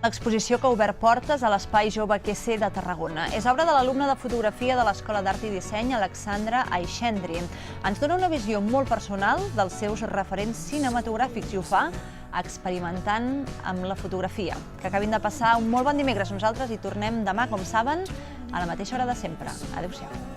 L'exposició que ha obert portes a l'Espai Jove QC de Tarragona. És obra de l'alumne de fotografia de l'Escola d'Art i Disseny, Alexandra Aixendri. Ens dona una visió molt personal dels seus referents cinematogràfics i ho fa experimentant amb la fotografia. Que acabin de passar un molt bon dimecres. Nosaltres hi tornem demà, com saben, a la mateixa hora de sempre. Adéu-siau.